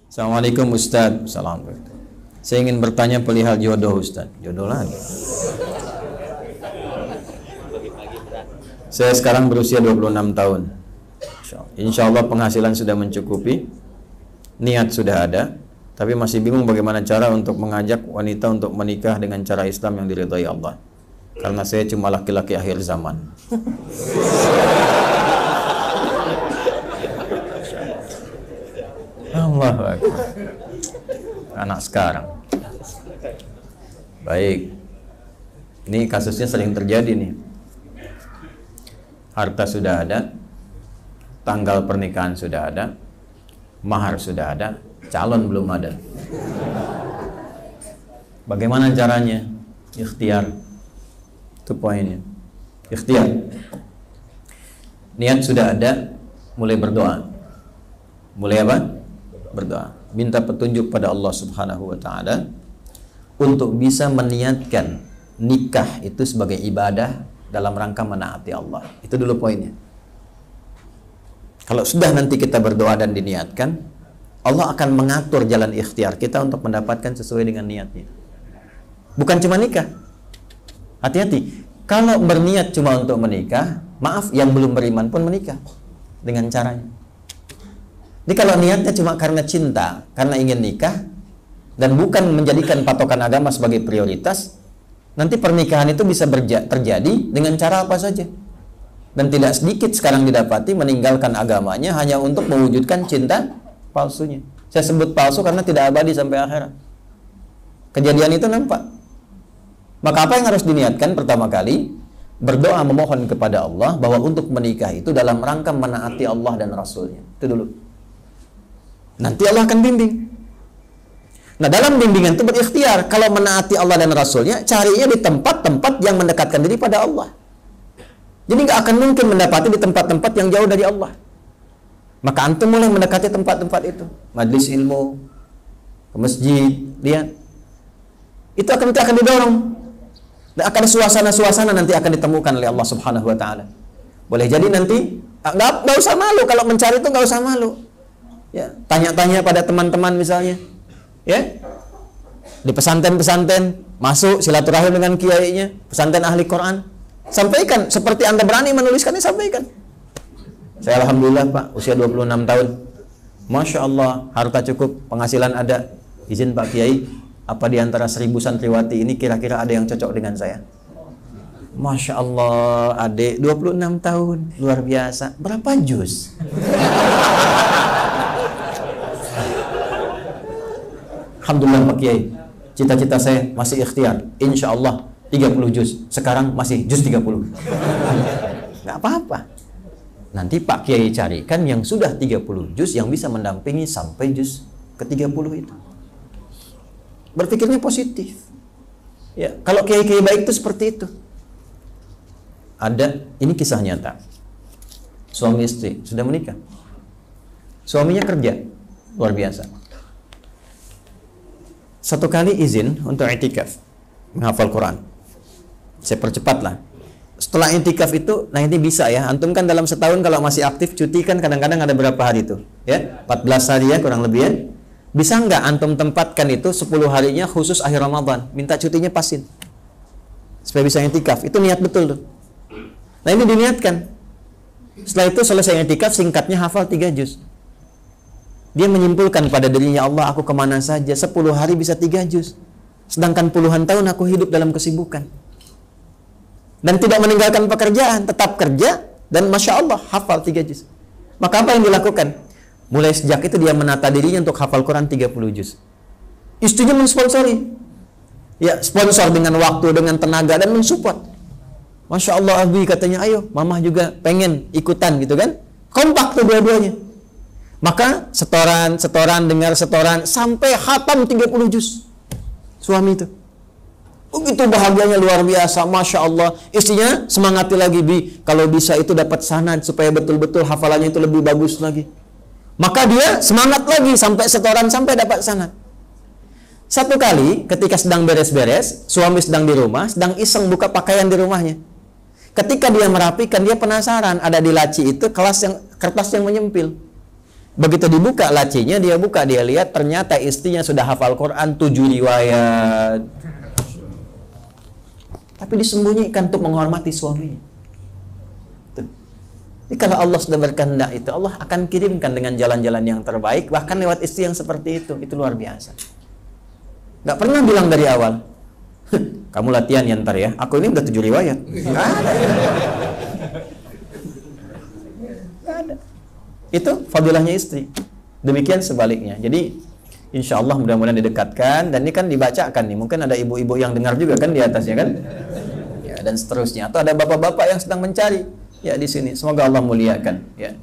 Assalamualaikum Ustaz. Assalamualaikum. Saya ingin bertanya perihal jodoh Ustaz. Jodoh lagi. Saya sekarang berusia 26 tahun. Insya Allah penghasilan sudah mencukupi, niat sudah ada, tapi masih bingung bagaimana cara untuk mengajak wanita untuk menikah dengan cara Islam yang diridhai Allah. Karena saya cuma laki-laki akhir zaman. Allahu Akbar. Anak sekarang. Baik. Ini kasusnya sering terjadi nih. Harta sudah ada, tanggal pernikahan sudah ada, mahar sudah ada, calon belum ada. Bagaimana caranya? Ikhtiar. Itu poinnya. Ikhtiar. Niat sudah ada, mulai berdoa. Mulai apa? Berdoa. Minta petunjuk pada Allah Subhanahu wa taala untuk bisa meniatkan nikah itu sebagai ibadah dalam rangka menaati Allah. Itu dulu poinnya. Kalau sudah nanti kita berdoa dan diniatkan, Allah akan mengatur jalan ikhtiar kita untuk mendapatkan sesuai dengan niatnya. Bukan cuma nikah. Hati-hati. Kalau berniat cuma untuk menikah, maaf, yang belum beriman pun menikah dengan caranya. Jadi kalau niatnya cuma karena cinta, karena ingin nikah, dan bukan menjadikan patokan agama sebagai prioritas, nanti pernikahan itu bisa terjadi dengan cara apa saja. Dan tidak sedikit sekarang didapati meninggalkan agamanya hanya untuk mewujudkan cinta palsunya. Saya sebut palsu karena tidak abadi sampai akhirat. Kejadian itu nampak. Maka apa yang harus diniatkan? Pertama kali, berdoa memohon kepada Allah bahwa untuk menikah itu dalam rangka menaati Allah dan Rasulnya. Itu dulu. Nanti Allah akan bimbing. Nah, dalam bimbingan itu berikhtiar. Kalau menaati Allah dan Rasulnya, carinya di tempat-tempat yang mendekatkan diri pada Allah. Jadi nggak akan mungkin mendapati di tempat-tempat yang jauh dari Allah. Maka antum mulai mendekati tempat-tempat itu. Majlis ilmu, ke masjid, lihat. Itu akan didorong. Dan akan suasana-suasana nanti akan ditemukan oleh Allah Subhanahu wa taala. Boleh jadi nanti nggak usah malu kalau mencari itu, nggak usah malu. Ya, tanya-tanya pada teman-teman misalnya. Ya. Di pesantren-pesantren masuk silaturahim dengan kiainya, pesantren ahli Quran. Sampaikan seperti Anda berani menuliskannya, sampaikan. Saya alhamdulillah Pak, usia 26 tahun. Masya Allah, harta cukup, penghasilan ada. Izin Pak Kiai, apa di antara 1000 santriwati ini kira-kira ada yang cocok dengan saya? Masya Allah, adik 26 tahun, luar biasa. Berapa juz? Alhamdulillah Pak Kiai, cita-cita saya masih ikhtiar. Insya Allah 30 juz. Sekarang masih juz 30. Nggak apa-apa. Nanti Pak Kiai carikan yang sudah 30 juz yang bisa mendampingi sampai juz ke-30 itu. Berpikirnya positif. Ya, kalau kiai-kiai baik itu seperti itu. Ada, ini kisah nyata. Suami istri sudah menikah. Suaminya kerja, luar biasa. Satu kali izin untuk i'tikaf, menghafal Quran. Saya percepatlah. Setelah i'tikaf itu, nah ini bisa ya. Antum kan dalam setahun kalau masih aktif cuti kan kadang-kadang ada berapa hari itu? Ya, 14 hari ya kurang lebih ya. Bisa nggak antum tempatkan itu 10 harinya khusus akhir Ramadan? Minta cutinya pasin. Supaya bisa i'tikaf. Itu niat betul tuh. Nah ini diniatkan. Setelah itu selesai i'tikaf, singkatnya hafal 3 juz. Dia menyimpulkan pada dirinya, Allah, aku kemana saja 10 hari bisa 3 juz. Sedangkan puluhan tahun aku hidup dalam kesibukan. Dan tidak meninggalkan pekerjaan, tetap kerja, dan Masya Allah, hafal 3 juz. Maka apa yang dilakukan? Mulai sejak itu dia menata dirinya untuk hafal Quran 30 juz. Istrinya mensponsori. Ya, sponsor dengan waktu, dengan tenaga, dan mensupport. Masya Allah, Abi katanya, ayo, Mama juga pengen ikutan gitu kan. Kompak tuh dua-duanya. Maka setoran, dengar setoran, sampai khatam 30 juz. Suami itu. Begitu bahagianya luar biasa, Masya Allah. Istrinya semangati lagi, Bi, kalau bisa itu dapat sanad, supaya betul-betul hafalannya itu lebih bagus lagi. Maka dia semangat lagi, sampai setoran, sampai dapat sanad. Satu kali, ketika sedang beres-beres, suami sedang di rumah, sedang iseng buka pakaian di rumahnya. Ketika dia merapikan, dia penasaran, ada di laci itu kertas yang menyempil. Begitu dibuka lacinya, dia buka, dia lihat ternyata istrinya sudah hafal Quran 7 riwayat. Tapi disembunyikan untuk menghormati suaminya. Jadi kalau Allah sudah berkehendak itu, Allah akan kirimkan dengan jalan-jalan yang terbaik, bahkan lewat istri yang seperti itu luar biasa. Gak pernah bilang dari awal, kamu latihan ya ntar ya, aku ini udah 7 riwayat. Gak ada. Itu fadilahnya istri. Demikian sebaliknya. Jadi insya Allah mudah-mudahan didekatkan, dan ini kan dibacakan nih. Mungkin ada ibu-ibu yang dengar juga kan di atasnya kan, ya, dan seterusnya. Atau ada bapak-bapak yang sedang mencari ya di sini. Semoga Allah muliakan ya.